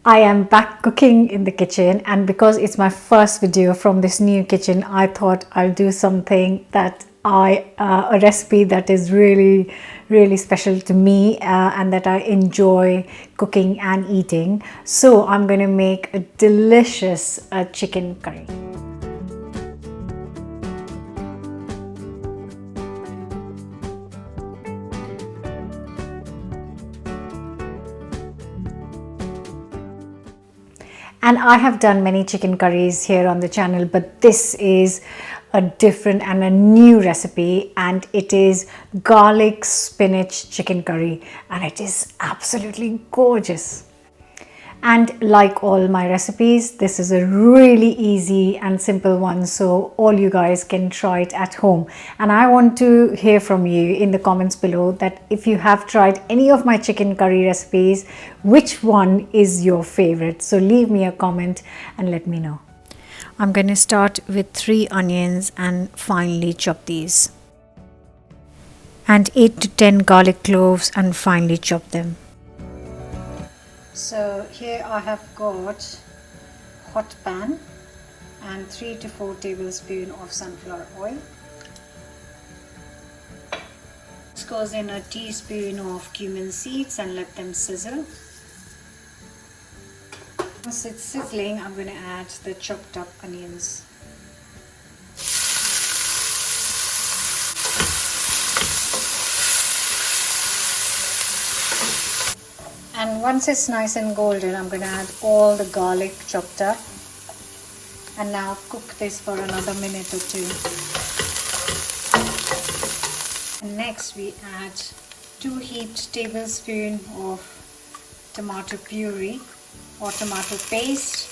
I am back cooking in the kitchen, and because it's my first video from this new kitchen, I thought I'll do something that a recipe that is really special to me and that I enjoy cooking and eating. So I'm going to make a delicious chicken curry. And I have done many chicken curries here on the channel, but this is a different and a new recipe, and it is garlic spinach chicken curry, and it is absolutely gorgeous. And like all my recipes, this is a really easy and simple one, so all you guys can try it at home. And I want to hear from you in the comments below that if you have tried any of my chicken curry recipes, which one is your favorite? So leave me a comment and let me know. I'm going to start with 3 onions and finely chop these, and 8 to 10 garlic cloves and finely chop them. So here I have got hot pan and 3 to 4 tablespoons of sunflower oil. This goes in a teaspoon of cumin seeds and let them sizzle. Once it's sizzling, I'm going to add the chopped up onions. And once it's nice and golden, I'm going to add all the garlic chopped up. And now cook this for another minute or 2. And next we add 2 heaped tablespoons of tomato puree or tomato paste,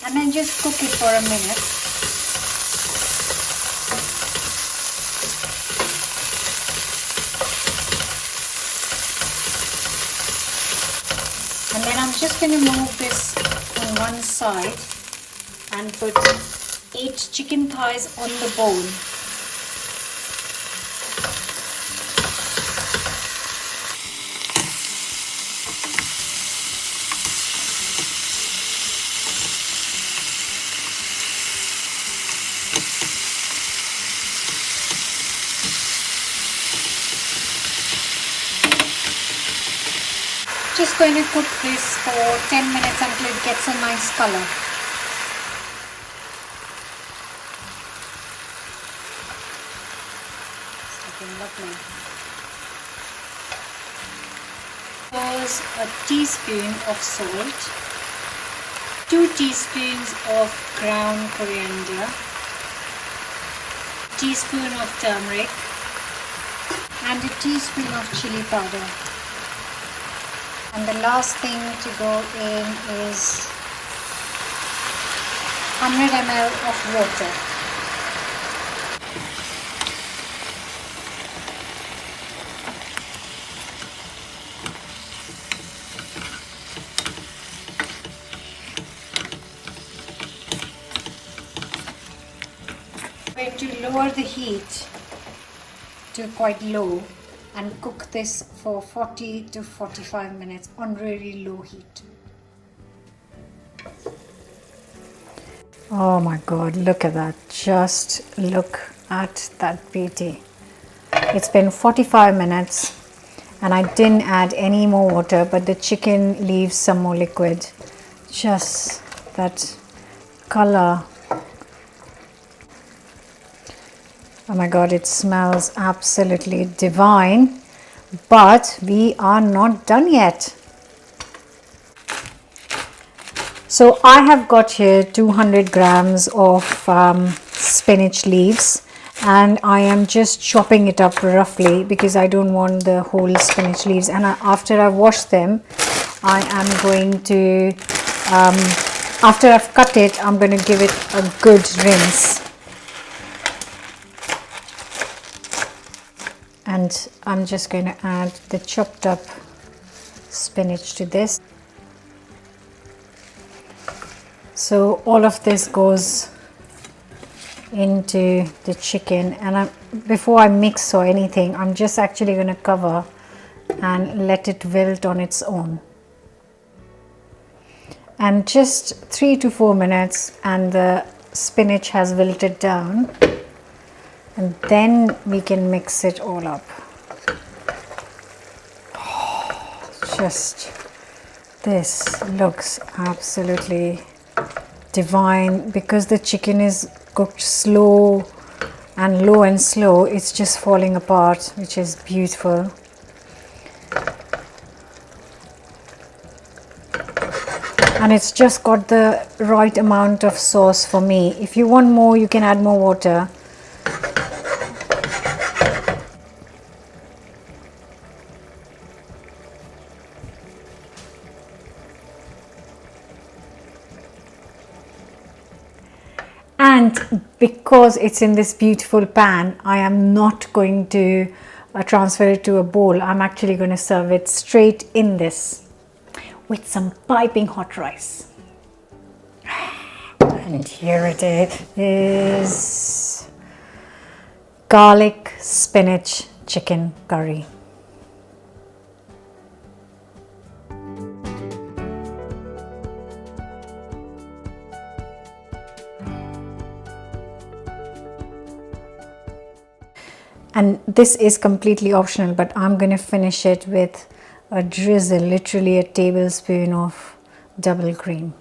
and then just cook it for a minute. And then I'm just going to move this on one side and put 8 chicken thighs on the bone. Just going to cook this for 10 minutes until it gets a nice color. It's looking lovely. Pours a teaspoon of salt, 2 teaspoons of ground coriander, a teaspoon of turmeric, and a teaspoon of chilli powder. And the last thing to go in is 100 ml of water. We're going to lower the heat to quite low and cook this for 40 to 45 minutes on really low heat. Oh my god, look at that. Just look at that beauty. It's been 45 minutes and I didn't add any more water, but the chicken leaves some more liquid. Just that color. Oh my god, it smells absolutely divine, but we are not done yet. So I have got here 200 grams of spinach leaves, and I am just chopping it up roughly because I don't want the whole spinach leaves. And after I wash them, I am going to, after I've cut it, I'm going to give it a good rinse. And I'm just going to add the chopped up spinach to this. So all of this goes into the chicken, and before I mix or anything, I'm just actually going to cover and let it wilt on its own. and just 3 to 4 minutes and the spinach has wilted down, and then we can mix it all up. Just, this looks absolutely divine because the chicken is cooked slow and low and slow. It's just falling apart, which is beautiful. And it's just got the right amount of sauce for me. If you want more, you can add more water. And because it's in this beautiful pan, I am not going to transfer it to a bowl. I'm actually going to serve it straight in this with some piping hot rice. And here it is, garlic spinach chicken curry. And this is completely optional, but I'm going to finish it with a drizzle, literally a tablespoon of double cream.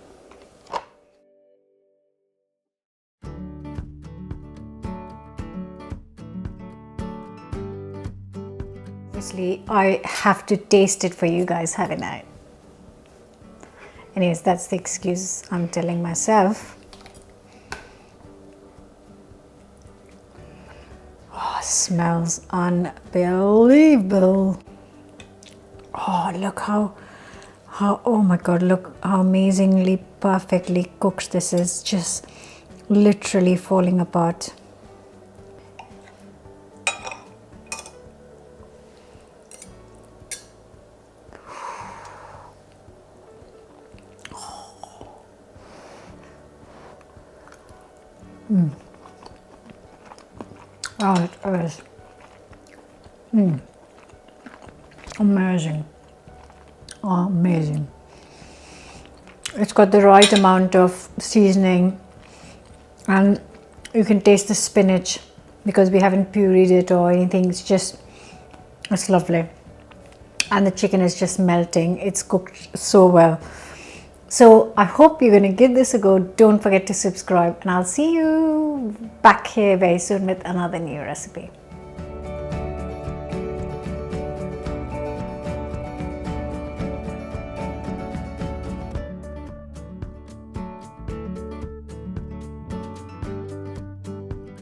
Obviously, I have to taste it for you guys, haven't I? Anyways, that's the excuse I'm telling myself. Oh, smells unbelievable. Oh, look how, oh my God, look how amazingly, perfectly cooked this is. Just literally falling apart. Oh, it is. Amazing. Amazing. It's got the right amount of seasoning, and you can taste the spinach because we haven't pureed it or anything. It's lovely. And the chicken is just melting. It's cooked so well. So I hope you're going to give this a go. Don't forget to subscribe, and I'll see you back here very soon with another new recipe.